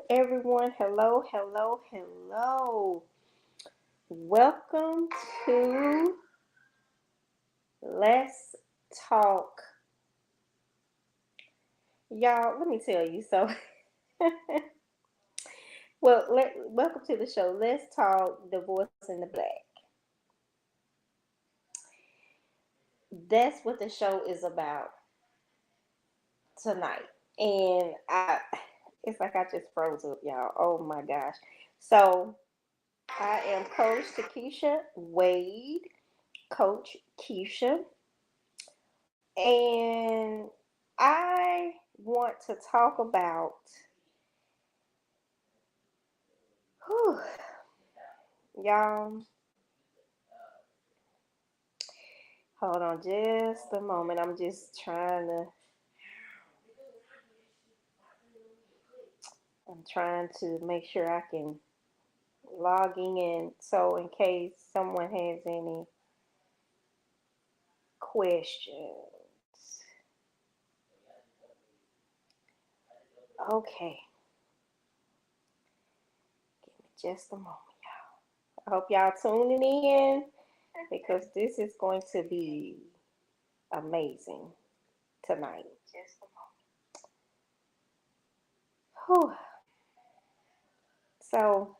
everyone. Hello, hello, hello. Welcome to Let's Talk. Y'all, let me tell you. Welcome to the show. Let's Talk Divorce in the Black. That's what the show is about tonight. It's like I just froze up, y'all. Oh my gosh. So, I am Coach Takesha Wade, Coach Keisha. And I want to talk about, whew, y'all, hold on just a moment. I'm trying to make sure I can log in. So, in case someone has any questions. Okay, give me just a moment, y'all. I hope y'all tuning in because this is going to be amazing tonight. Just a moment. Whew. So,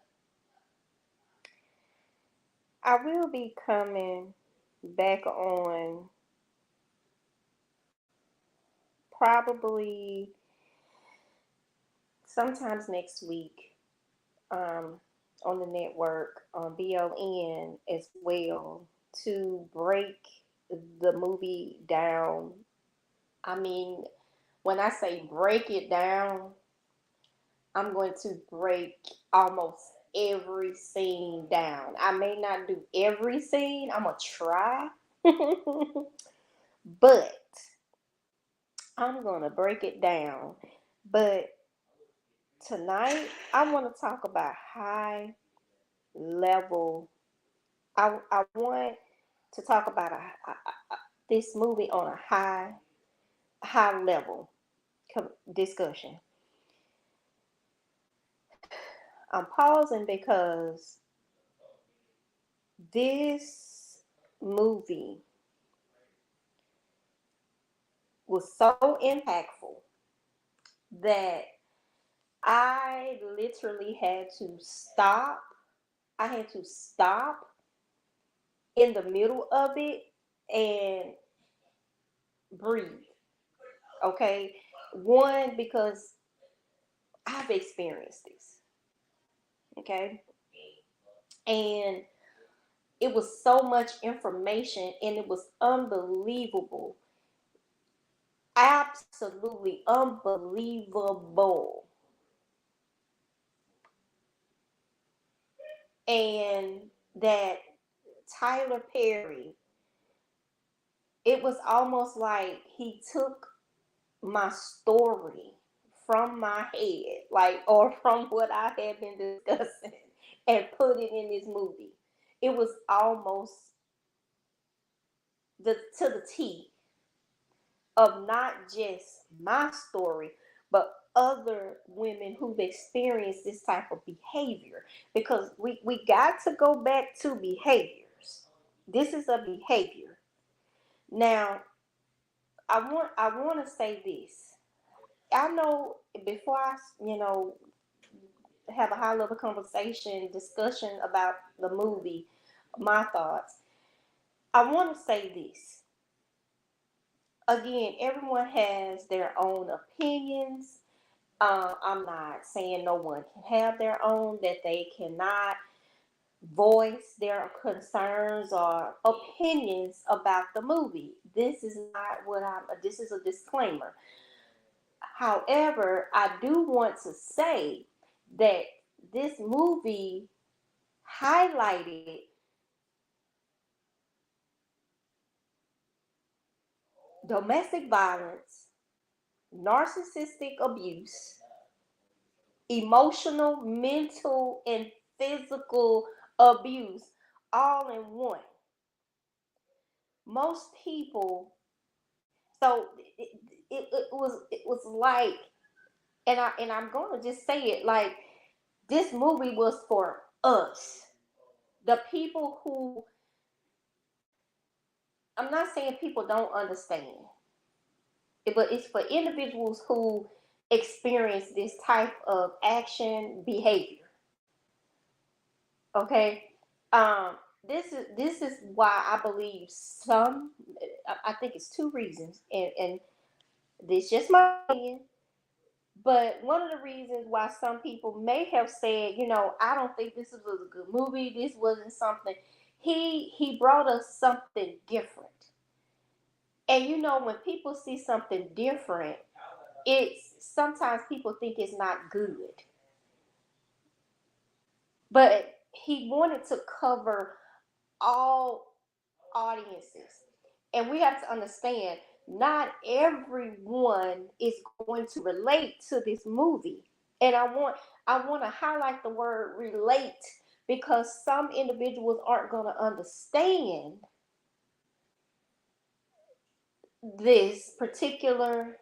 I will be coming back on probably sometimes next week on the network on BLN as well to break the movie down. I mean, when I say break it down, I'm going to break almost every scene down. I may not do every scene, I'm going to try, but I'm going to break it down. But tonight, I want to talk about high level. I want to talk about this movie on a high level discussion. I'm pausing because this movie was so impactful that I literally had to stop. I had to stop in the middle of it and breathe. Okay. One, because I've experienced this. Okay. And it was so much information and it was unbelievable. Absolutely unbelievable. And that Tyler Perry, it was almost like he took my story from my head, like, or from what I had been discussing, and put it in this movie. It was almost to the T of not just my story, but other women who've experienced this type of behavior. Because we got to go back to behaviors. This is a behavior. Now, I want to say this. I know before I have a high level conversation, discussion about the movie, my thoughts, I want to say this. Again, everyone has their own opinions. I'm not saying no one can have their own, that they cannot voice their concerns or opinions about the movie. This is not this is a disclaimer. However, I do want to say that this movie highlighted domestic violence, narcissistic abuse, emotional, mental, and physical abuse all in one. Most people, so it was like I'm gonna just say it like this movie was for us, the people who, I'm not saying people don't understand, but it's for individuals who experience this type of action behavior. Okay, um, this is why I believe some. I think it's two reasons, and this just my opinion. But one of the reasons why some people may have said, I don't think this was a good movie. This wasn't something. He brought us something different. And when people see something different, it's sometimes people think it's not good. But he wanted to cover all audiences. And we have to understand not everyone is going to relate to this movie. And I want to highlight the word relate, because some individuals aren't going to understand this particular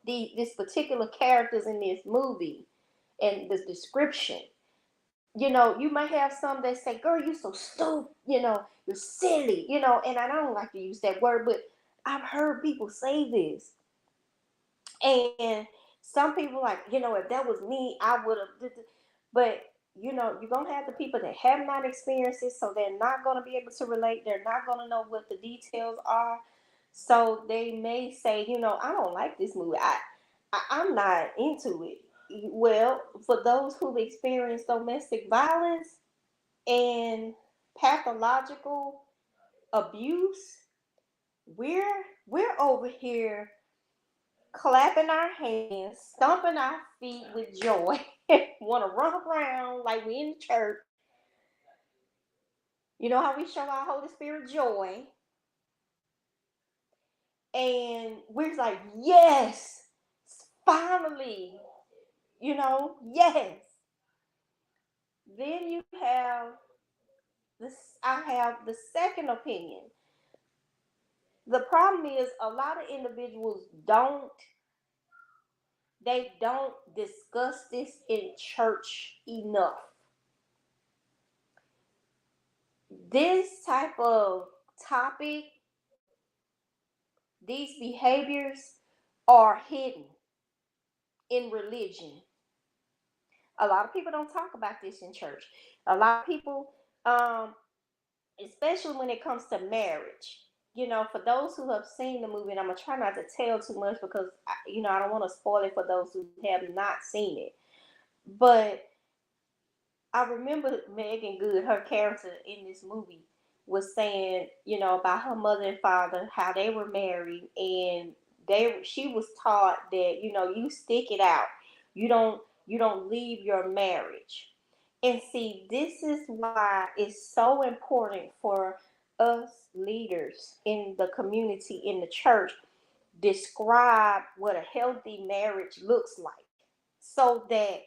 this particular characters in this movie and the description. You might have some that say, girl, you so stupid, you're silly, and I don't like to use that word, but I've heard people say this. And some people like, if that was me, I would have. But, you're going to have the people that have not experienced it, so they're not going to be able to relate. They're not going to know what the details are. So they may say, I don't like this movie. I'm not into it. Well, for those who've experienced domestic violence and pathological abuse, we're over here clapping our hands, stomping our feet with joy, want to run around like we in church. You know how we show our Holy Spirit joy, and we're like, yes, finally, yes. Then you have this. I have the second opinion. The problem is a lot of individuals don't discuss this in church enough. This type of topic, these behaviors are hidden in religion. A lot of people don't talk about this in church. A lot of people, um, especially when it comes to marriage. For those who have seen the movie, and I'm gonna try not to tell too much because I don't want to spoil it for those who have not seen it. But I remember Megan Good, her character in this movie, was saying, about her mother and father, how they were married, and she was taught that, you stick it out. You don't leave your marriage. And see, this is why it's so important for us leaders in the community, in the church, describe what a healthy marriage looks like, so that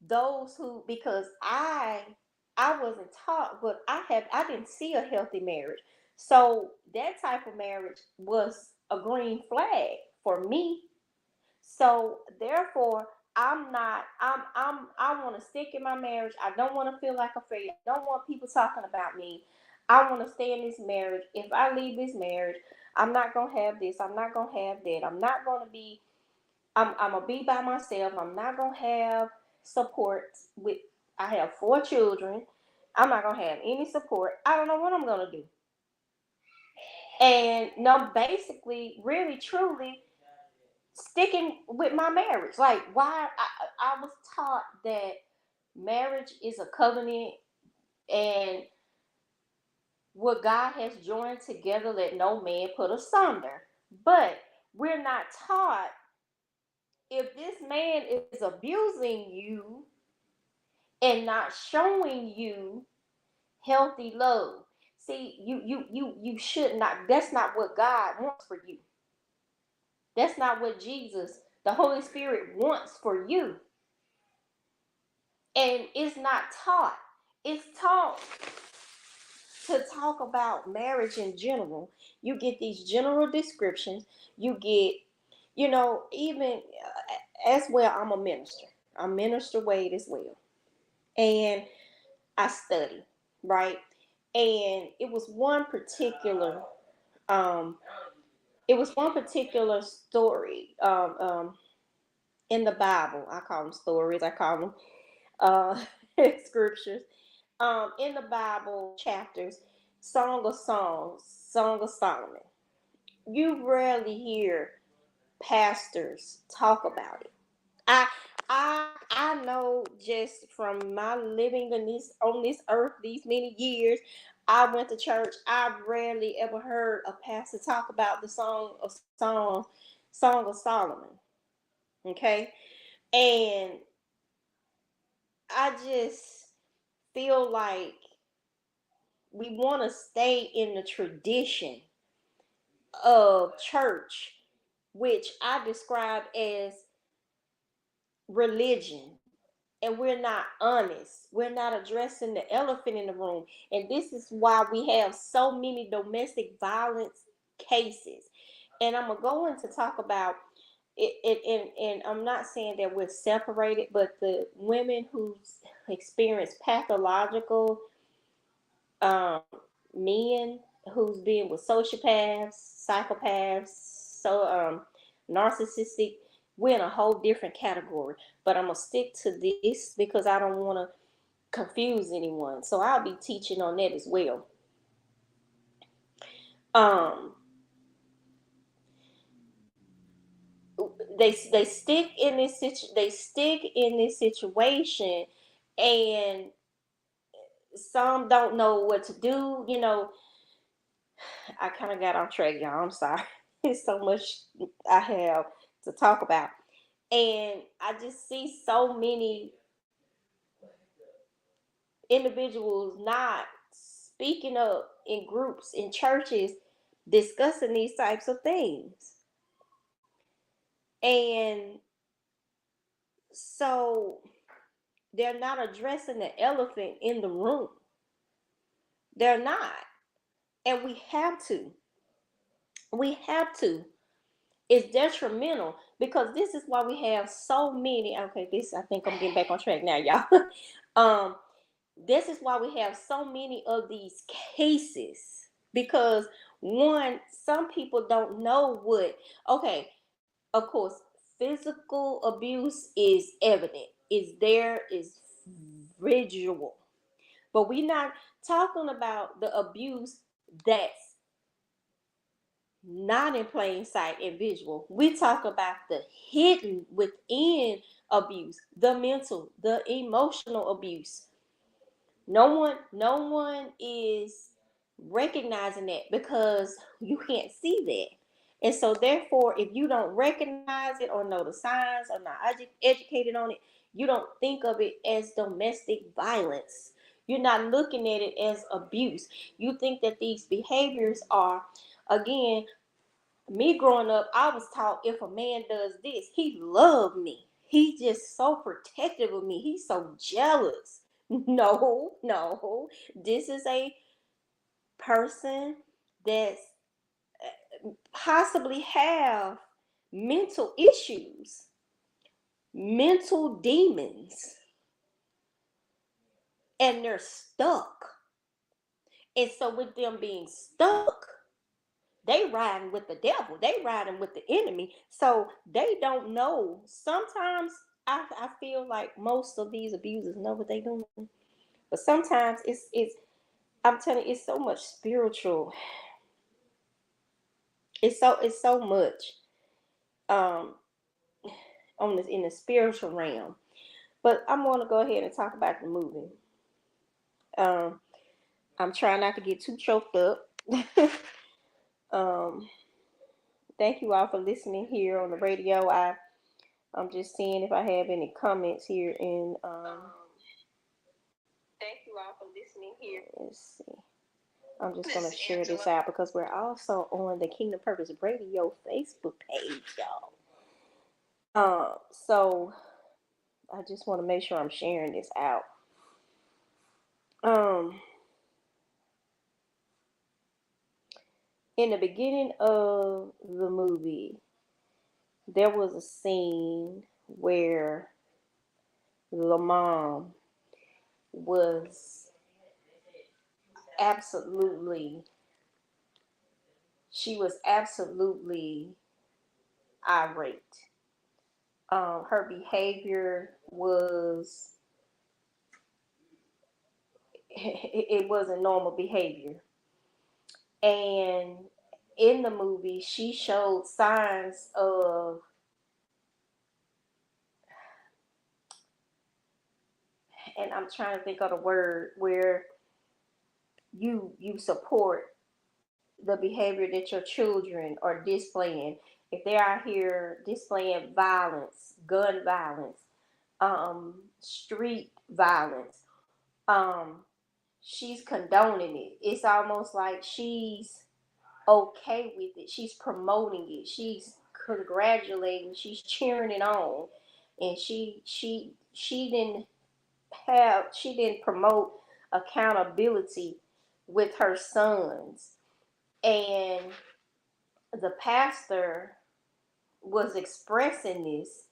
those who, because I wasn't taught, but I didn't see a healthy marriage. So that type of marriage was a green flag for me. So therefore, I want to stick in my marriage. I don't want to feel like a failure. I don't want people talking about me. I want to stay in this marriage. If I leave this marriage, I'm not gonna have this. I'm not gonna have that. I'm not gonna be. I'm gonna be by myself. I'm not gonna have support. With I have 4 children. I'm not gonna have any support. I don't know what I'm gonna do. And no, basically, really, truly, sticking with my marriage. Like, why I was taught that marriage is a covenant, and what God has joined together, let no man put asunder. But we're not taught, if this man is abusing you and not showing you healthy love. See, you should not. That's not what God wants for you. That's not what Jesus, the Holy Spirit, wants for you. And it's not taught. It's taught to talk about marriage in general. You get these general descriptions. You get, even as well, I'm a minister. I'm Minister Wade as well. And I study, right? And um, it was one particular story in the Bible. I call them stories. I call them uh, scriptures. In the Bible chapters, Song of Songs, Song of Solomon. You rarely hear pastors talk about it. I I know just from my living in this on this earth these many years. I went to church. I've rarely ever heard a pastor talk about the Song of Solomon. Okay, and I just feel like we want to stay in the tradition of church, which I describe as religion. And we're not honest. We're not addressing the elephant in the room. And this is why we have so many domestic violence cases. And I'm going to go into talk about and I'm not saying that we're separated, but the women who experience pathological um, men who's been with sociopaths, psychopaths, narcissistic, we're in a whole different category. But I'm gonna stick to this because I don't want to confuse anyone. So I'll be teaching on that as well. Um, they stick in this situation, and some don't know what to do. I kind of got off track, y'all. I'm sorry. It's so much I have to talk about. And I just see so many individuals not speaking up in groups, in churches, discussing these types of things. And so they're not addressing the elephant in the room. They're not. And we have to. We have to. It's detrimental because this is why we have so many. Okay, I think I'm getting back on track now, y'all. This is why we have so many of these cases because one, some people don't know what. Okay, of course, physical abuse is evident. Is there is visual, but we're not talking about the abuse that's not in plain sight and visual. We talk about the hidden within abuse, the mental, the emotional abuse. No one is recognizing that because you can't see that. And so therefore, if you don't recognize it or know the signs or not educated on it, you don't think of it as domestic violence. You're not looking at it as abuse. You think that these behaviors are, again, me growing up, I was taught if a man does this, he loved me. He's just so protective of me. He's so jealous. No. This is a person that's possibly have mental issues, mental demons, and they're stuck. And so with them being stuck, they riding with the devil. They riding with the enemy. So they don't know. Sometimes I feel like most of these abusers know what they doing. But sometimes it's I'm telling you, it's so much spiritual. It's so much um on this in the spiritual realm. But I'm gonna go ahead and talk about the movie. Um I'm trying not to get too choked up. um Thank you all for listening here on the radio. I'm just seeing if I have any comments here in thank you all for listening here. Let's see. I'm just gonna share this out because we're also on the Kingdom Purpose Radio Facebook page, y'all. So I just want to make sure I'm sharing this out. Um, in the beginning of the movie, there was a scene where the mom was absolutely, she was absolutely irate. Her behavior was, it wasn't normal behavior. And in the movie, she showed signs of, and I'm trying to think of the word, where you support the behavior that your children are displaying. If they're out here displaying violence, gun violence, street violence, um, she's condoning it. It's almost like she's okay with it. She's promoting it. She's congratulating. She's cheering it on. And she didn't promote accountability with her sons. And the pastor was expressing this.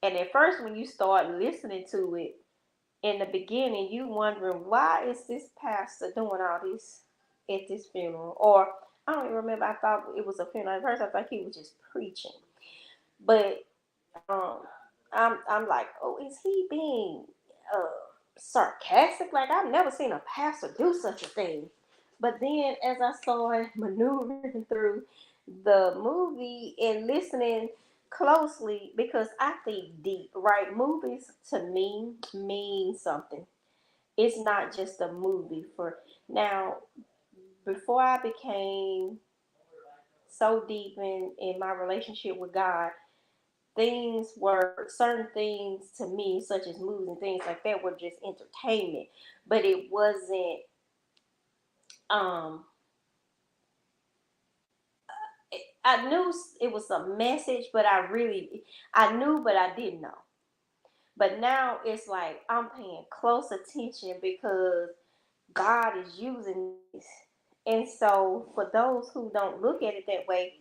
And at first, when you start listening to it in the beginning, you wondering, why is this pastor doing all this at this funeral? Or I don't even remember. I thought it was a funeral. At first, I thought he was just preaching. But um, I'm like, oh, is he being uh, sarcastic? Like, I've never seen a pastor do such a thing. But then, as I started maneuvering through the movie and listening closely, because I think deep, right? Movies to me mean something. It's not just a movie. For now, before I became so deep in my relationship with God, things were, certain things to me, such as movies and things like that, were just entertainment. But it wasn't, um I knew it was a message, but I knew, but I didn't know. But now it's like I'm paying close attention because God is using this. And so for those who don't look at it that way,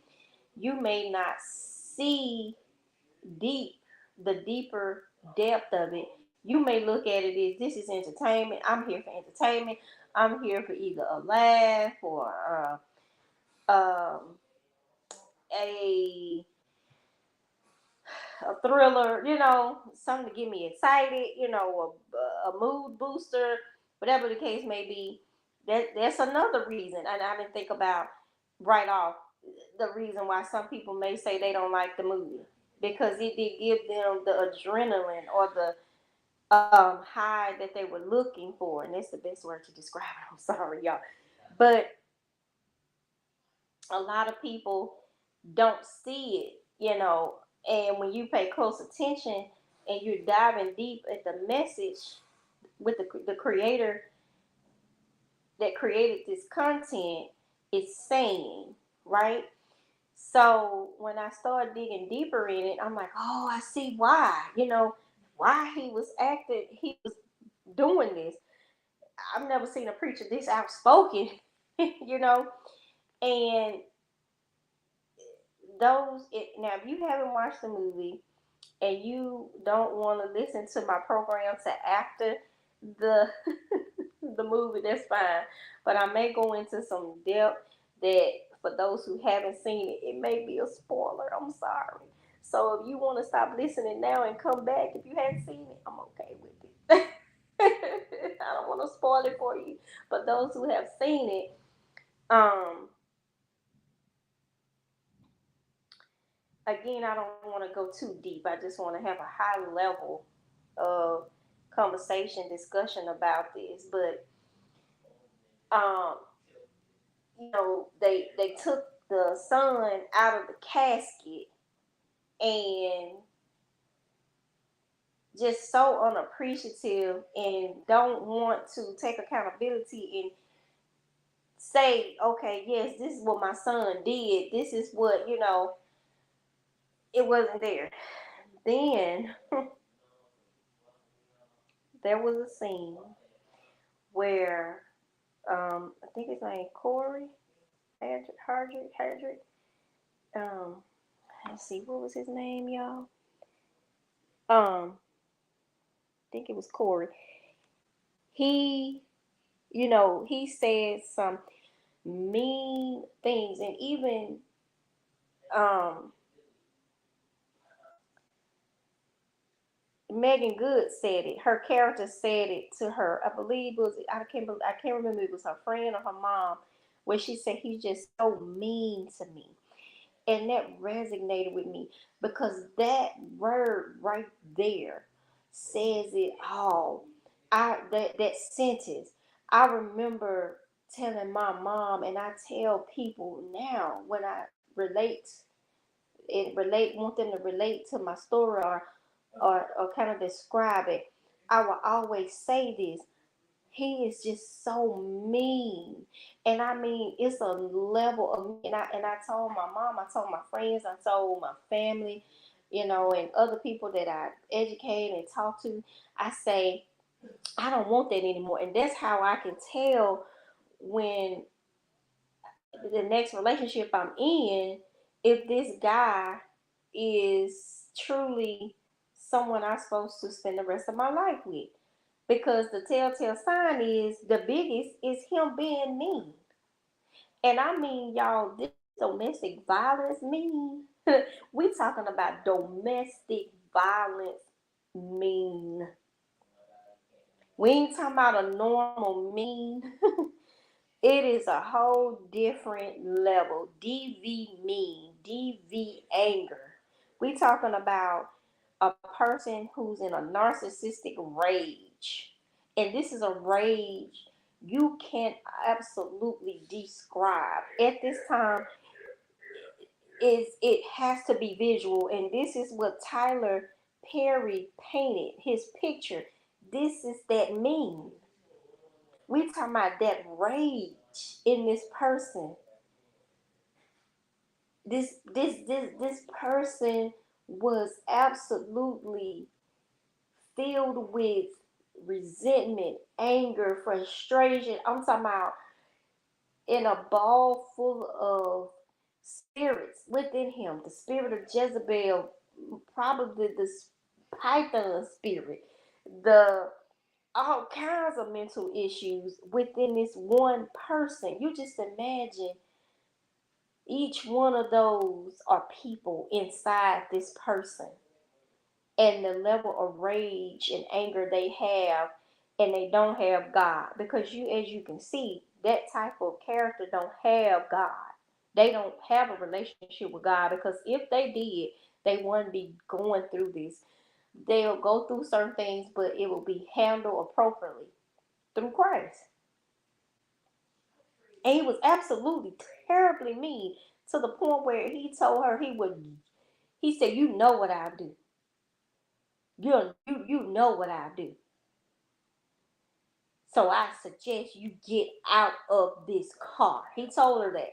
you may not see deep the deeper depth of it. You may look at it as, this is entertainment. I'm here for entertainment. I'm here for either a laugh or a a thriller, something to get me excited, a mood booster, whatever the case may be. That's another reason, and I didn't think about right off the reason why some people may say they don't like the movie, because it did give them the adrenaline or the high that they were looking for, and that's the best word to describe it. I'm sorry, y'all, but a lot of people don't see it, and when you pay close attention and you're diving deep at the message with the creator that created this content is saying, right? So when I started digging deeper in it, I'm like, oh, I see why, why he was doing this. I've never seen a preacher this outspoken, you know, and now if you haven't watched the movie and you don't want to listen to my program to after the the movie, that's fine. But I may go into some depth that for those who haven't seen it, it may be a spoiler. I'm sorry. So if you want to stop listening now and come back if you haven't seen it, I'm okay with it. I don't want to spoil it for you. But those who have seen it, again, I don't want to go too deep. I just want to have a high level of conversation, discussion about this. But um, they took the son out of the casket and just so unappreciative and don't want to take accountability and say, okay, yes, this is what my son did. This is what, it wasn't there. Then there was a scene where I think his name Corey Hardrick. Um, let's see, what was his name, y'all? I think it was Corey. He, he said some mean things, and even um Megan Good said it. Her character said it to her. I believe it was, I can't remember if it was her friend or her mom, where she said he's just so mean to me. And that resonated with me because that word right there says it all. That sentence. I remember telling my mom, and I tell people now when I relate want them to relate to my story, or kind of describe it. I will always say this: he is just so mean. And I mean, it's a level of me. And I told my mom, I told my friends, I told my family, and other people that I educate and talk to. I say, I don't want that anymore. And that's how I can tell when the next relationship I'm in, if this guy is truly someone I'm supposed to spend the rest of my life with. Because the telltale sign is the biggest is him being mean. And I mean, y'all, this domestic violence mean. We talking about domestic violence mean. We ain't talking about a normal mean. It is a whole different level. DV mean, DV anger. We talking about a person who's in a narcissistic rage. And this is a rage you can't absolutely describe. At this time, it has to be visual. And this is what Tyler Perry painted his picture. This is that mean. We talking about that rage in this person. This person was absolutely filled with resentment, anger, frustration. I'm talking about in a ball full of spirits within him. The spirit of Jezebel, probably the Python spirit, the all kinds of mental issues within this one person. You just imagine each one of those are people inside this person, and the level of rage and anger they have, and they don't have God, because as you can see, that type of character don't have God. They don't have a relationship with God, because if they did, they wouldn't be going through this. They'll go through certain things, but it will be handled appropriately through Christ. And he was absolutely terribly mean, to the point where he told her he said, "You know what I do. You know what I do. So I suggest you get out of this car." He told her that.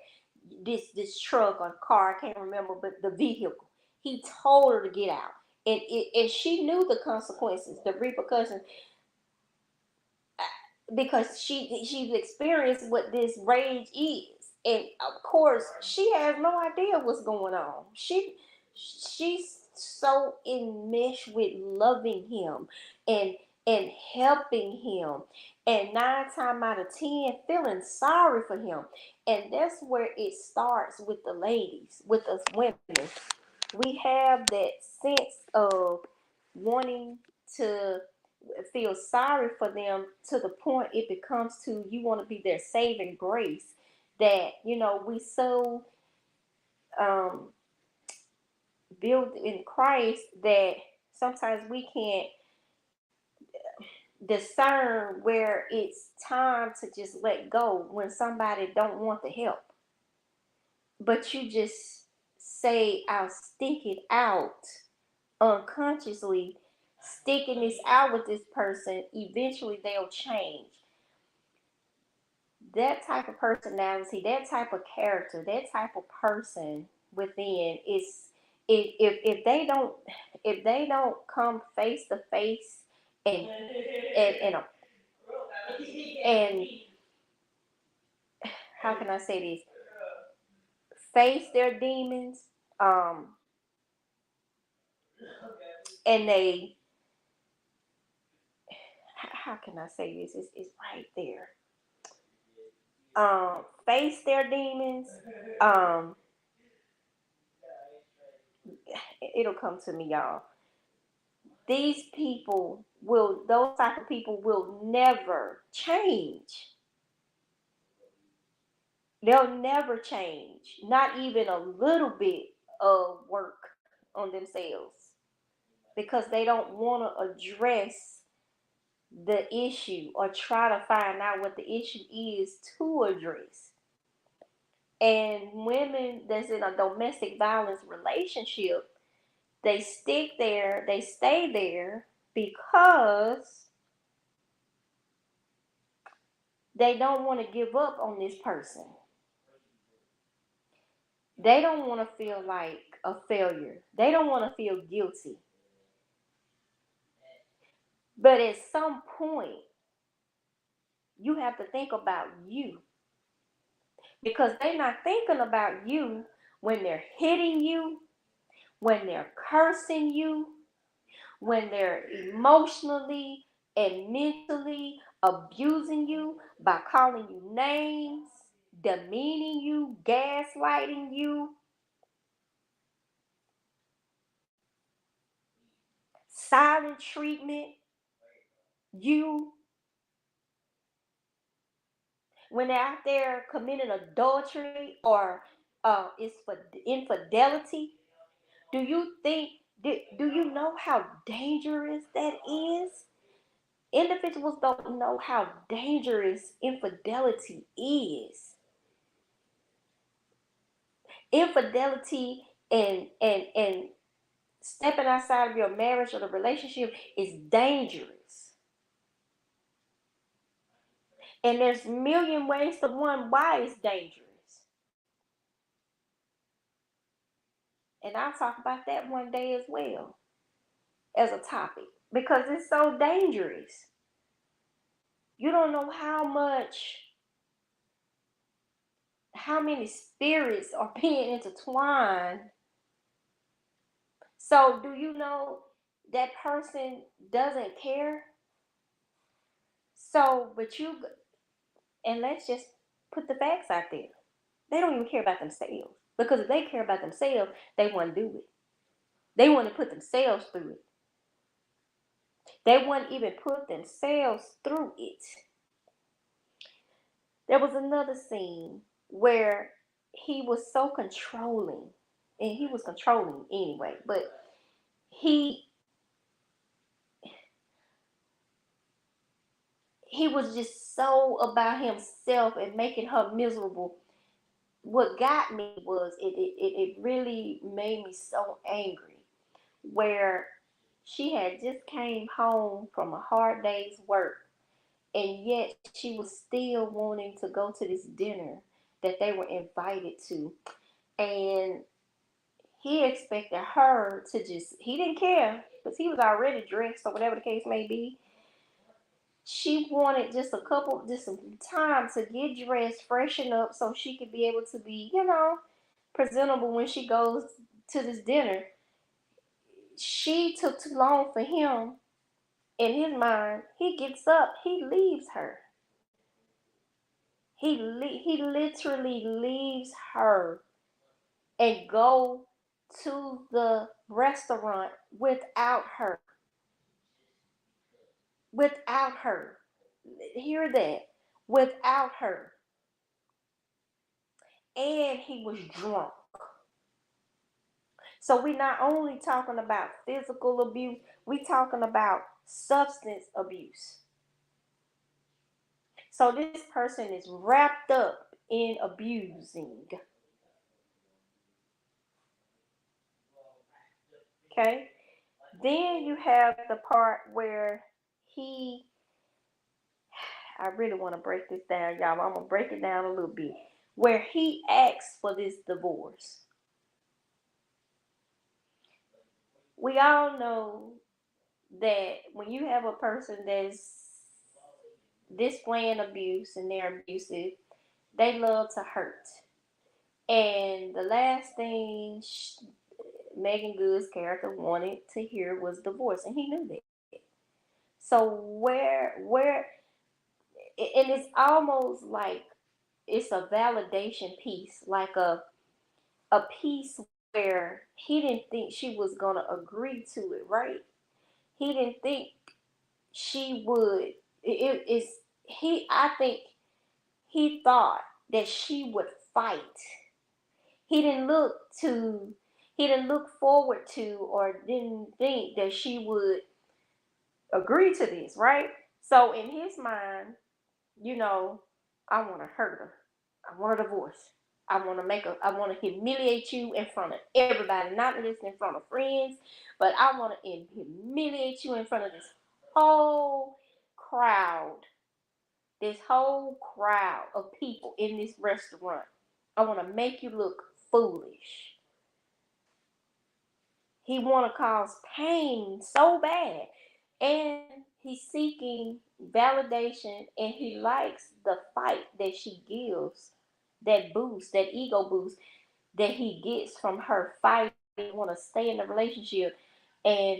This truck or car, I can't remember, but the vehicle. He told her to get out. And she knew the consequences, the repercussions, because she's experienced what this rage is. And of course, she has no idea what's going on. She's so enmeshed with loving him and helping him, and 9 times out of 10 feeling sorry for him. And that's where it starts with the ladies, with us women. We have that sense of wanting to feel sorry for them, to the point it becomes to you want to be their saving grace, that we so um built in Christ that sometimes we can't discern where it's time to just let go when somebody don't want the help, but you just say, "I'll stick it out," unconsciously sticking this out with this person. Eventually they'll change. That type of personality, that type of character, that type of person within is, if they don't come face to face and and and how can I say this, face their demons, um and they, how can I say this? It's right there. Face their demons. Um, it'll come to me, y'all. These people will, those type of people will never change. They'll never change, not even a little bit of work on themselves because they don't want to address the issue or try to find out what the issue is to address. And women that's in a domestic violence relationship, they stick there, they stay there because they don't want to give up on this person. They don't want to feel like a failure. They don't want to feel guilty. But at some point, you have to think about you because they're not thinking about you when they're hitting you, when they're cursing you, when they're emotionally and mentally abusing you by calling you names, demeaning you, gaslighting you, silent treatment, you, when they're out there committing adultery or it's for infidelity. Do you think, do you know how dangerous that is? Individuals don't know how dangerous infidelity is. Infidelity and stepping outside of your marriage or the relationship is dangerous. And there's a million ways to wonder why it's dangerous. And I'll talk about that one day as well as a topic because it's so dangerous. You don't know how many spirits are being intertwined. So do you know that person doesn't care? So, but you, and let's just put the facts out there. They don't even care about themselves because if they care about themselves, they wouldn't do it. They wouldn't put themselves through it. They wouldn't even put themselves through it. There was another scene where he was so controlling, and he was controlling anyway, but he he was just so about himself and making her miserable. What got me was it really made me so angry where she had just came home from a hard day's work and yet she was still wanting to go to this dinner that they were invited to, and he expected her to just, he didn't care because he was already dressed or whatever the case may be. She wanted just some time to get dressed, freshen up so she could be able to be, presentable when she goes to this dinner. She took too long for him. In his mind, he gets up, he leaves her. He literally leaves her and go to the restaurant without her. Without her. Hear that. Without her. And he was drunk. So we're not only talking about physical abuse, we're talking about substance abuse. So this person is wrapped up in abusing. Okay? Then you have the part where he, I really want to break this down, y'all. I'm going to break it down a little bit. Where he asks for this divorce. We all know that when you have a person that's displaying abuse and they're abusive, they love to hurt. And the last thing Megan Good's character wanted to hear was divorce, and he knew that. So and it's almost like it's a validation piece, like a piece where he didn't think she was gonna agree to it, right? He didn't think she would. It's he. I think he thought that she would fight. He didn't look to. He didn't look forward to, or didn't think that she would agree to this, right? So in his mind, you know, I want to hurt her. I want a divorce. I want to humiliate you in front of everybody, not just in front of friends, but I want to humiliate you in front of whole crowd, this whole crowd of people in this restaurant. I want to make you look foolish. He want to cause pain so bad. And he's seeking validation, and he likes the fight that she gives, that boost, that ego boost that he gets from her fighting, want to stay in the relationship and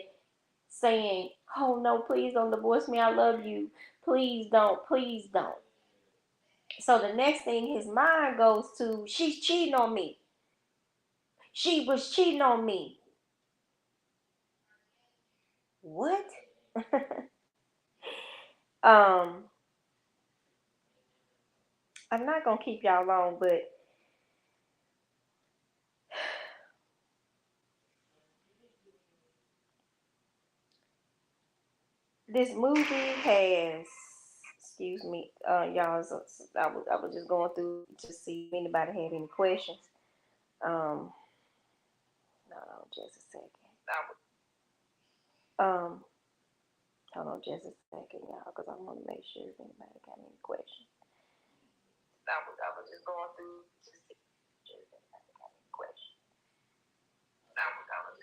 saying, oh no, please don't divorce me, I love you, please don't, please don't. So the next thing his mind goes to, she's cheating on me, she was cheating on me. What? um I'm not gonna keep y'all long, but this movie has, excuse me, y'all. I was just going through to see if anybody had any questions. No, just a second. Um, hold on, just a second, y'all, because I want to make sure if anybody got any questions. I was just going through to see if anybody got any questions.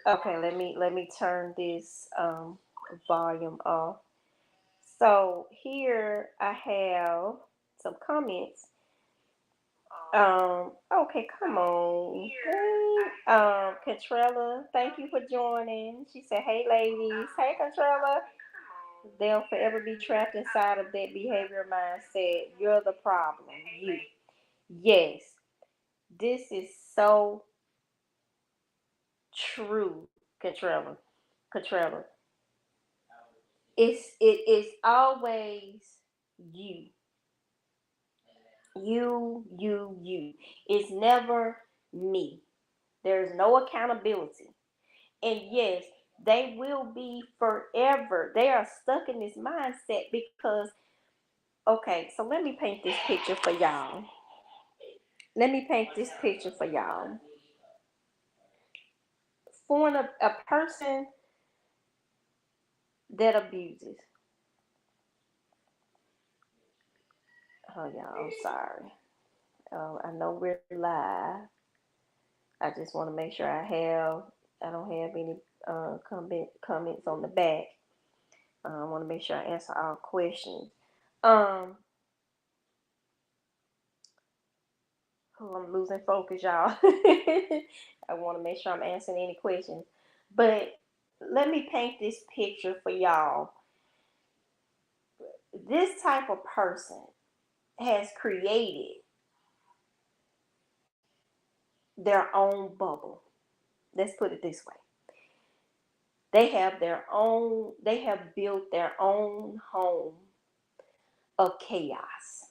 Okay, let me turn this volume off. So here I have some comments. Okay, come on. Contrella, thank you for joining. She said, hey ladies. Hey Contrella. They'll forever be trapped inside of that behavior mindset. You're the problem. You. Yes. This is so true, Contrella. Contrella. It is always you. You. It's never me. There's no accountability. And yes, they will be forever. They are stuck in this mindset because, okay, so let me paint this picture for y'all. Let me paint this picture for y'all. For a person that abuses, oh, y'all, I'm sorry. I know we're live. I just want to make sure I don't have any comments on the back. I want to make sure I answer all questions. Um, oh, I'm losing focus, y'all. I want to make sure I'm answering any questions. But let me paint this picture for y'all. This type of person has created their own bubble. Let's put it this way. They have built their own home of chaos.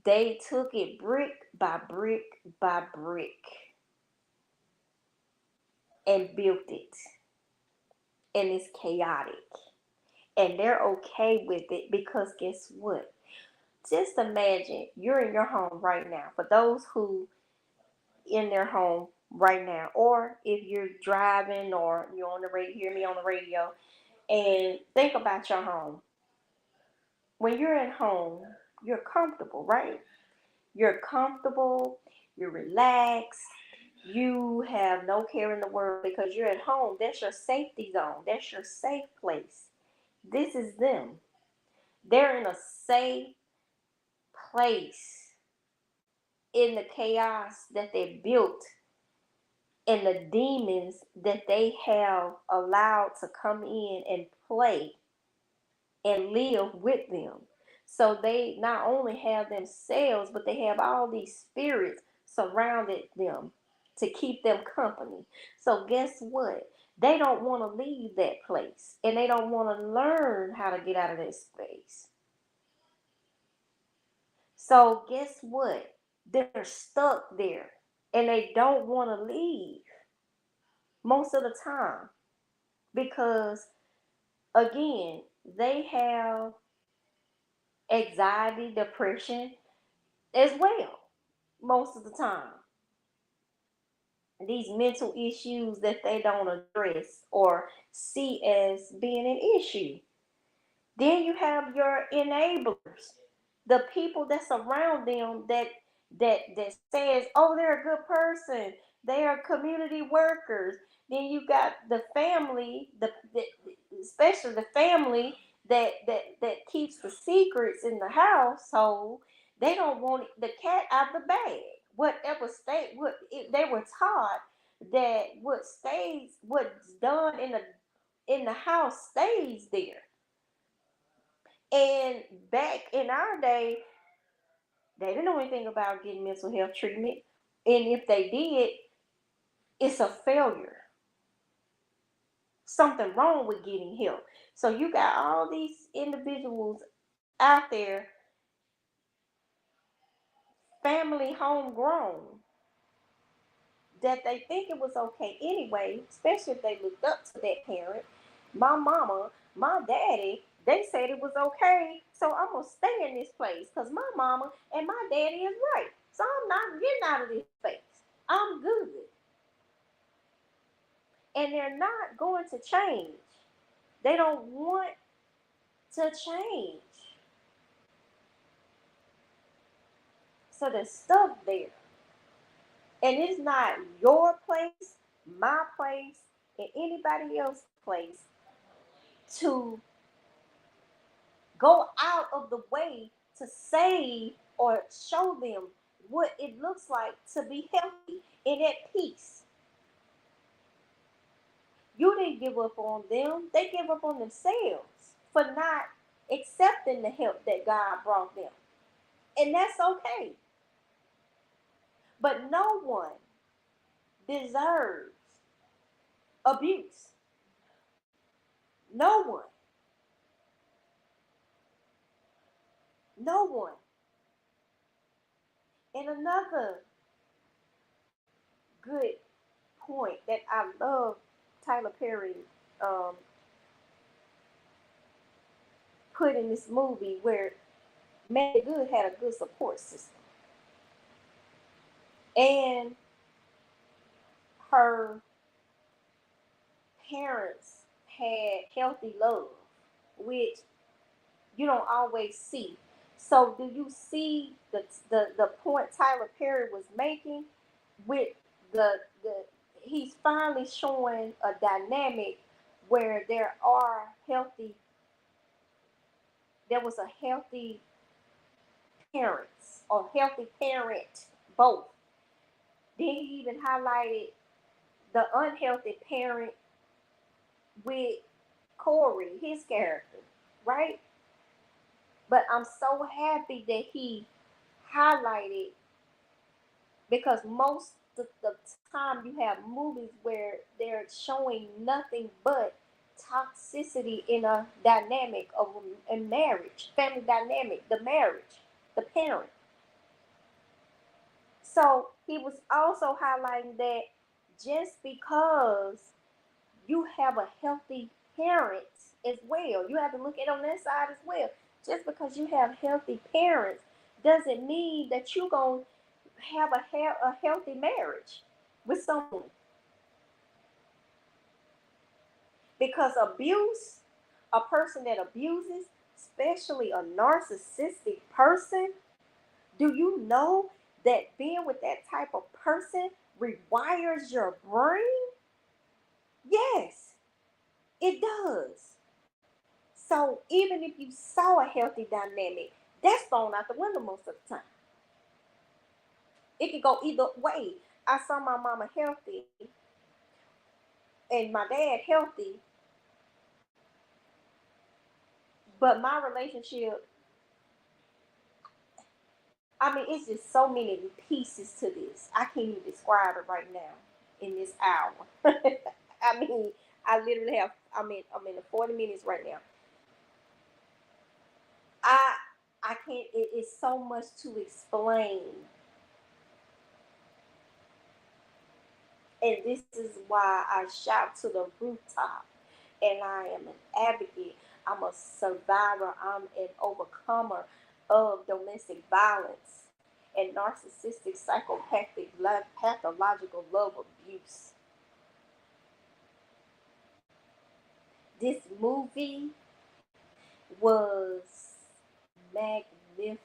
They took it brick by brick by brick and built it. And it's chaotic. And they're okay with it because guess what? Just imagine you're in your home right now. For those who in their home right now, or if you're driving or you're on the radio, hear me on the radio, and think about your home. When you're at home, you're comfortable, right? You're comfortable, you're relaxed, you have no care in the world because you're at home. That's your safety zone, that's your safe place. This is them. They're in a safe place in the chaos that they built and the demons that they have allowed to come in and play and live with them. So they not only have themselves, but they have all these spirits surrounded them to keep them company. So guess what? They don't want to leave that place and they don't want to learn how to get out of that space. So guess what? They're stuck there and they don't want to leave most of the time because, again, they have anxiety, depression as well most of the time. These mental issues that they don't address or see as being an issue. Then you have your enablers, the people that's around them that says, "Oh, they're a good person. They are community workers." Then you got the family, especially the family that keeps the secrets in the household. They don't want the cat out of the bag. Whatever state, they were taught that what's done in the house stays there. And back in our day, they didn't know anything about getting mental health treatment. And if they did, it's a failure. Something wrong with getting help. So you got all these individuals out there, family homegrown, that they think it was okay anyway, especially if they looked up to that parent. My mama, my daddy, they said it was okay, so I'm gonna stay in this place because my mama and my daddy is right. So I'm not getting out of this space. I'm good. And they're not going to change. They don't want to change. So they're stuck there. And it's not your place, my place, and anybody else's place to go out of the way to save or show them what it looks like to be healthy and at peace. You didn't give up on them, they gave up on themselves for not accepting the help that God brought them. And that's okay. But no one deserves abuse. No one. No one. And another good point that I love Tyler Perry um, put in this movie where Megan Good had a good support system. And her parents had healthy love, which you don't always see. So do you see the point Tyler Perry was making with the he's finally showing a dynamic where there was a healthy parents or healthy parent both. Then he even highlighted the unhealthy parent with Corey, his character, right? But I'm so happy that he highlighted because most of the time you have movies where they're showing nothing but toxicity in a dynamic of a marriage, family dynamic, the marriage, the parent. So he was also highlighting that just because you have a healthy parent as well, you have to look at it on that side as well. Just because you have healthy parents doesn't mean that you're going to have a healthy marriage with someone. Because abuse, a person that abuses, especially a narcissistic person, do you know that being with that type of person rewires your brain? Yes, it does. So even if you saw a healthy dynamic, that's thrown out the window most of the time. It could go either way. I saw my mama healthy and my dad healthy, but my relationship, I mean, it's just so many pieces to this. I can't even describe it right now in this hour. I mean, I literally have, I'm in the 40 minutes right now. I I can't, it's so much to explain. And this is why I shout to the rooftop. And I am an advocate. I'm a survivor. I'm an overcomer of domestic violence and narcissistic, psychopathic, pathological love abuse. This movie was magnificent,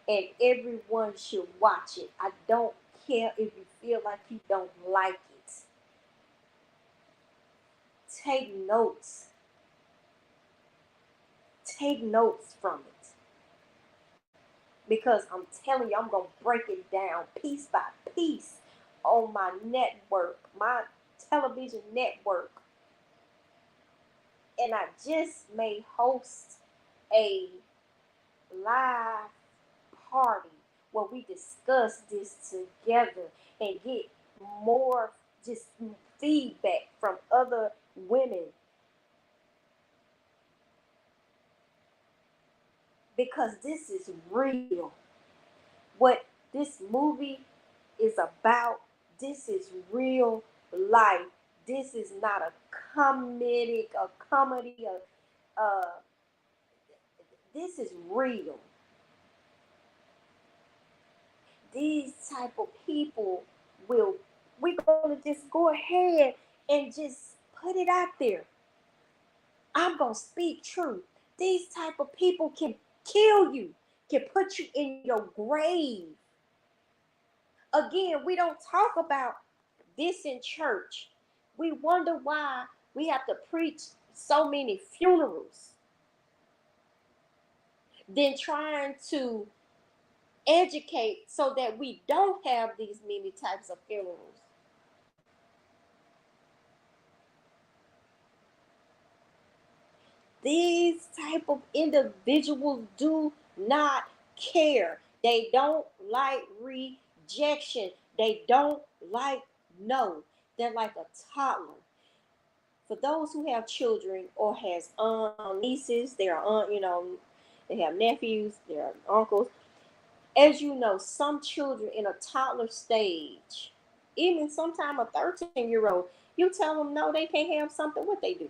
and everyone should watch it. I don't care if you feel like you don't like it. Take notes. Take notes from it. Because I'm telling you, I'm going to break it down piece by piece on my network, my television network. And I just may host a live party where we discuss this together and get more just feedback from other women, because this is real. What this movie is about, this is real life. This is not a comedy, this is real. These type of people will, we're gonna just go ahead and just put it out there. I'm gonna speak truth. These type of people can kill you, can put you in your grave. Again, we don't talk about this in church. We wonder why we have to preach so many funerals, then trying to educate so that we don't have these many types of funerals. These type of individuals do not care. They don't like rejection. They don't like no. They're like a toddler. For those who have children or has nieces, their aunt, they have nephews, their uncles. As you know, some children in a toddler stage, even sometime a 13-year-old, you tell them no, they can't have something. What they do?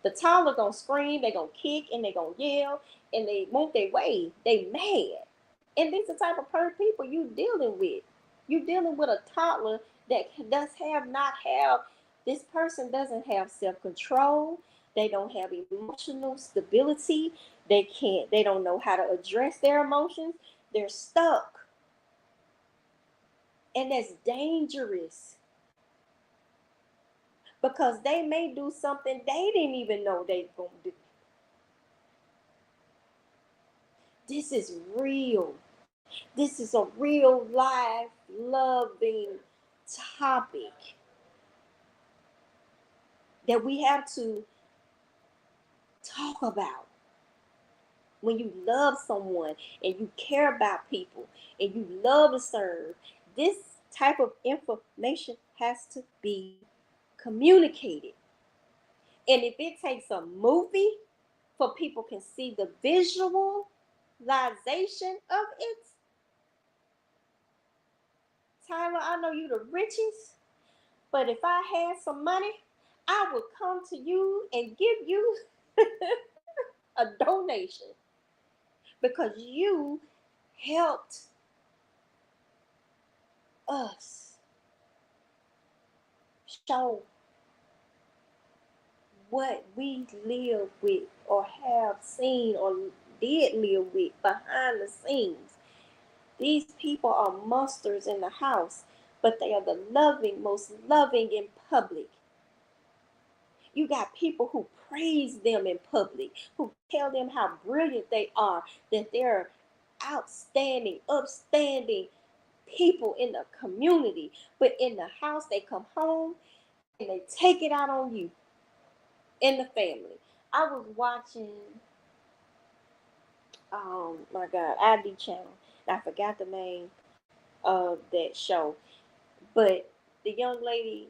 The toddler gonna scream, they gonna kick, and they gonna yell, and they want their way. They mad, and these are the type of people you dealing with. You dealing with a toddler that does have not have. This person doesn't have self control. They don't have emotional stability. They can't. They don't know how to address their emotions. They're stuck, and that's dangerous because they may do something they didn't even know they gonna do. This is real. This is a real life loving topic that we have to talk about. When you love someone and you care about people and you love to serve, this type of information has to be communicated. And if it takes a movie for people can see the visualization of it, Tyler, I know you the richest, but if I had some money, I would come to you and give you a donation because you helped us show what we live with or have seen or did live with behind the scenes. These people are monsters in the house, but they are the most loving in public. You got people who praise them in public, who tell them how brilliant they are, that they're outstanding, upstanding people in the community. But in the house, they come home and they take it out on you in the family. I was watching, my God, ID channel. I forgot the name of that show, but the young lady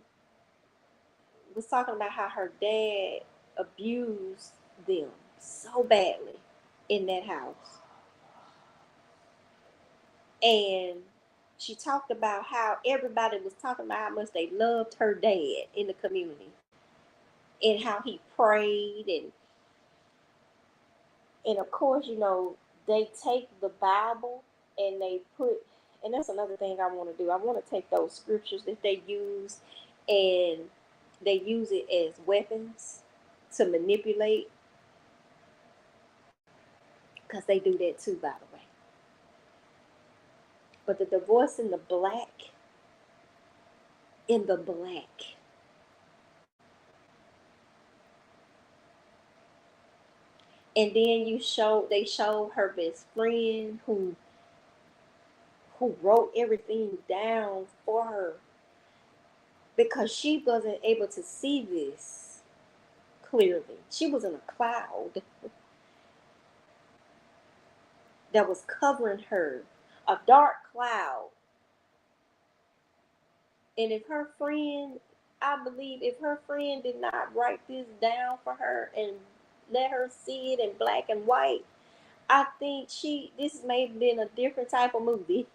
was talking about how her dad abused them so badly in that house. And she talked about how everybody was talking about how much they loved her dad in the community and how he prayed, and of course, they take the Bible and they put, and that's another thing I want to do. I want to take those scriptures that they use and they use it as weapons to manipulate, because they do that too, by the way. But the divorce in the black, and then they showed her best friend who wrote everything down for her, because she wasn't able to see this clearly. She was in a cloud that was covering her, a dark cloud. And I believe if her friend did not write this down for her and let her see it in black and white, I think this may have been a different type of movie.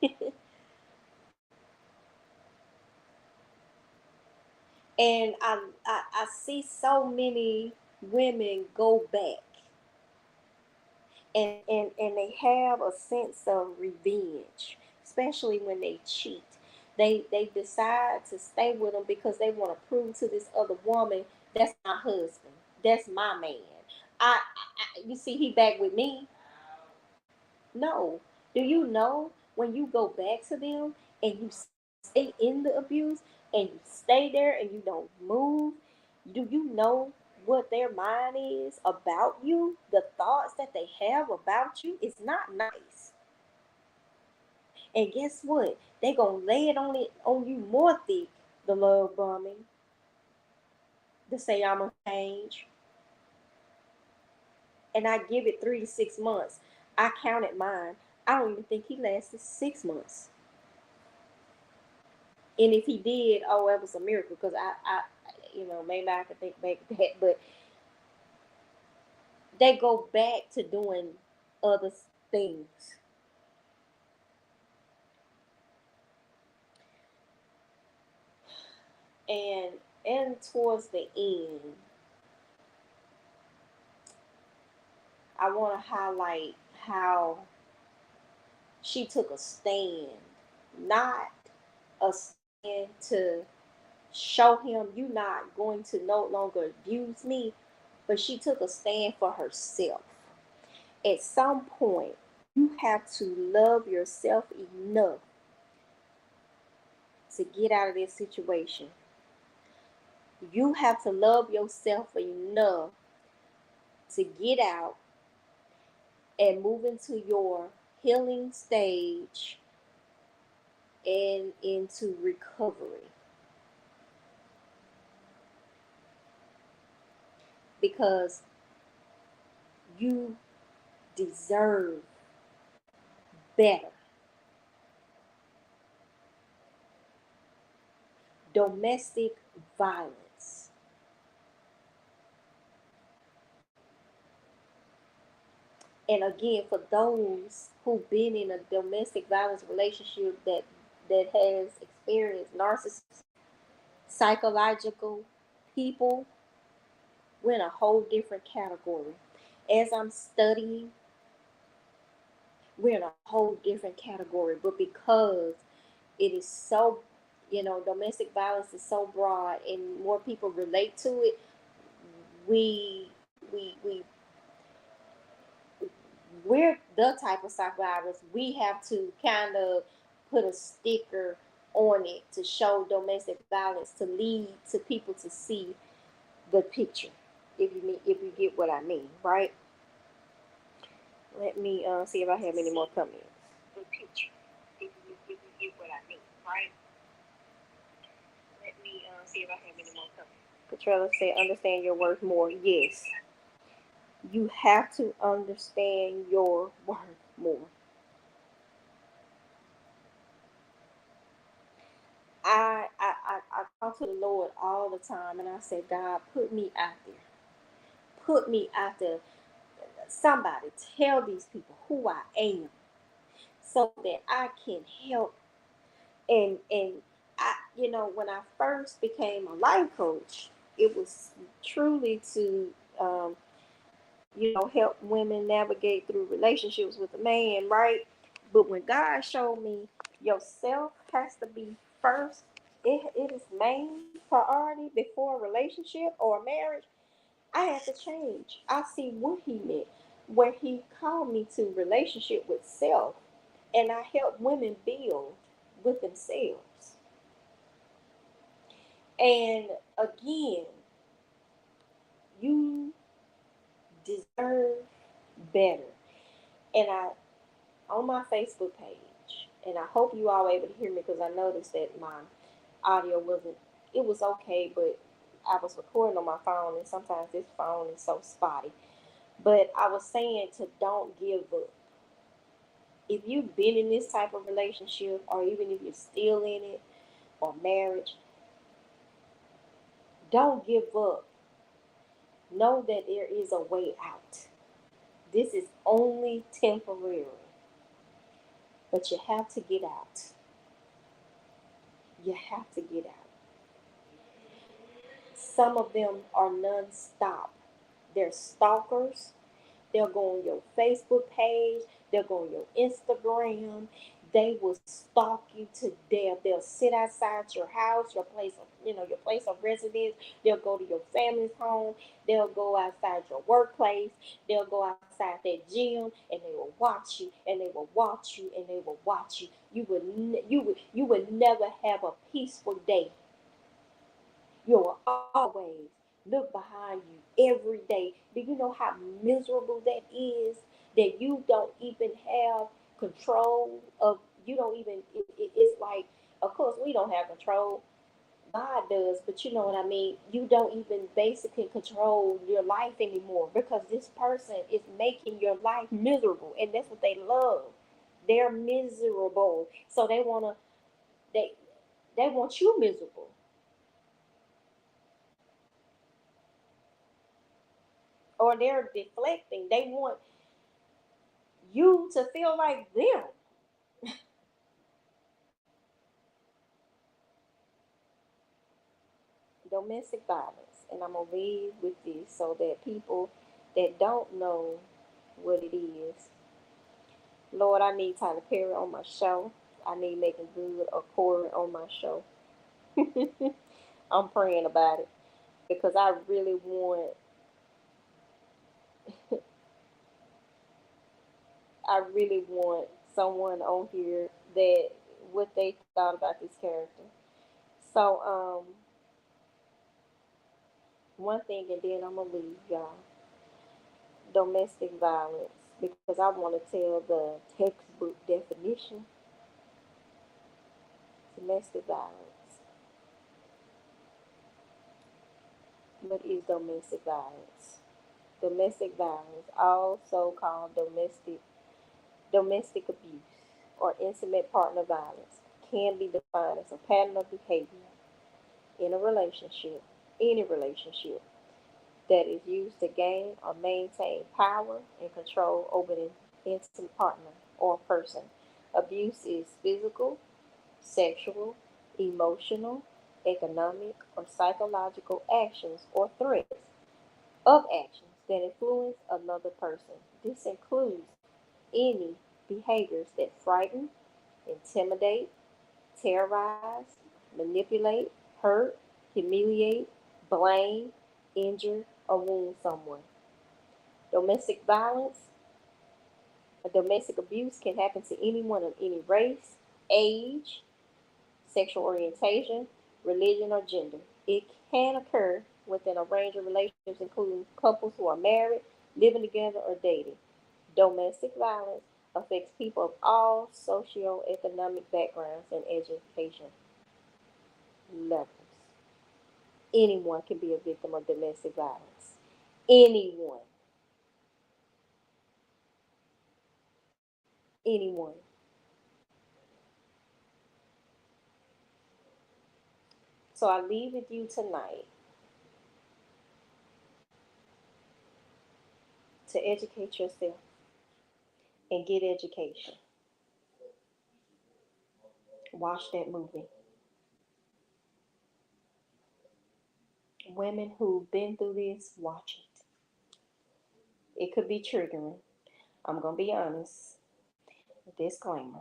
And I see so many women go back, and they have a sense of revenge, especially when they cheat. They decide to stay with them because they want to prove to this other woman, that's my husband, that's my man. You see, he back with me. No. Do you know when you go back to them and you stay in the abuse and you stay there and you don't move? Do you know what their mind is about you? The thoughts that they have about you is not nice. And guess what? They gonna lay it on you more thick, the love bombing, to say I'm gonna change. And I give it 3 to 6 months. I counted mine. I don't even think he lasted 6 months. And if he did, oh, it was a miracle, because maybe I could think back to that, but they go back to doing other things. And towards the end, I want to highlight how she took a stand, not a stand to show him you not going to no longer abuse me, but she took a stand for herself. At some point, you have to love yourself enough to get out of this situation. You have to love yourself enough to get out and move into your healing stage and into recovery. Because you deserve better. Domestic violence. And again, for those who've been in a domestic violence relationship that has experienced narcissists, psychological people, we're in a whole different category. As I'm studying, we're in a whole different category. But because it is so, domestic violence is so broad and more people relate to it, we we we're the type of survivors. We have to kind of put a sticker on it to show domestic violence, to lead to people to see the picture. If you get what I mean, right? Let me see if I have any more comments. The picture. If you get what I mean, right? Let me see if I have any more comments. Katrella said, understand your worth more. Yes, you have to understand your worth more. I talk to the Lord all the time and I say, God, put me out there. Put me out there. Somebody tell these people who I am so that I can help. And I, when I first became a life coach, it was truly to um, help women navigate through relationships with a man, right? But when God showed me yourself has to be first, it is main priority before a relationship or a marriage, I had to change. I see what he meant, where he called me to relationship with self, and I help women build with themselves. And again, you deserve better. And I on my Facebook page, and I hope you all were able to hear me because I noticed that my audio wasn't. It was okay, but I was recording on my phone, and sometimes this phone is so spotty. But I was saying to don't give up. If you've been in this type of relationship, or even if you're still in it, or marriage, don't give up. Know that there is a way out. This is only temporary, but you have to get out. You have to get out. Some of them are non-stop. They're stalkers. They'll go on your Facebook page. They'll go on your Instagram. They will stalk you to death. They'll sit outside your house, your place of residence. They'll go to your family's home. They'll go outside your workplace. They'll go outside that gym, and they will watch you, and they will watch you, and they will watch you. You would never have a peaceful day. You will always look behind you every day. Do you know how miserable that is? That you don't even have control of, you don't even, it's like, of course, we don't have control. God does, but you know what I mean? You don't even basically control your life anymore because this person is making your life miserable, and that's what they love. They're miserable. So they, they want you miserable. Or they're deflecting. They want you to feel like them. Domestic violence. And I'm going to leave with this so that people that don't know what it is, Lord, I need Tyler Perry on my show. I need Making Good or Corey on my show. I'm praying about it because I really want someone on here that what they thought about this character. So, one thing, and then I'm gonna leave y'all. Domestic violence, because I want to tell the textbook definition. Domestic violence. What is domestic violence? Domestic violence, also called domestic abuse or intimate partner violence, can be defined as a pattern of behavior in a relationship, any relationship, that is used to gain or maintain power and control over an intimate partner or person. Abuse is physical, sexual, emotional, economic, or psychological actions or threats of actions that influence another person. This includes any behaviors that frighten, intimidate, terrorize, manipulate, hurt, humiliate, blame, injure, or wound someone. Domestic violence, domestic abuse can happen to anyone of any race, age, sexual orientation, religion, or gender. It can occur within a range of relationships, including couples who are married, living together, or dating. Domestic violence affects people of all socioeconomic backgrounds and education levels. Anyone can be a victim of domestic violence. Anyone. Anyone. So I leave with you tonight to educate yourself and get education. Watch that movie. Women who've been through this, watch it. It could be triggering. I'm going to be honest. Disclaimer.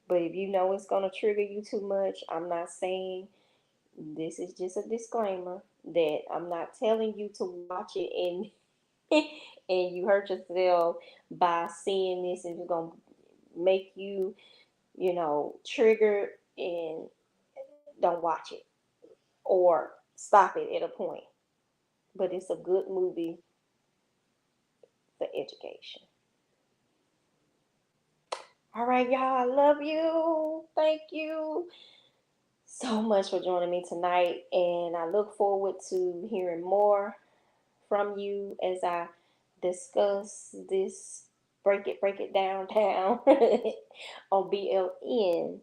But if you know it's going to trigger you too much, I'm not saying, this is just a disclaimer that I'm not telling you to watch it and and you hurt yourself by seeing this, and it's going to make you, triggered, and don't watch it or stop it at a point. But it's a good movie for education. All right, y'all. I love you. Thank you so much for joining me tonight. And I look forward to hearing more from you as I discuss this break it down on BLN.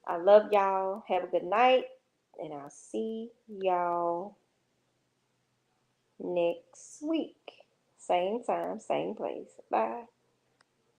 I love y'all. Have a good night. And I'll see y'all next week. Same time, same place. Bye.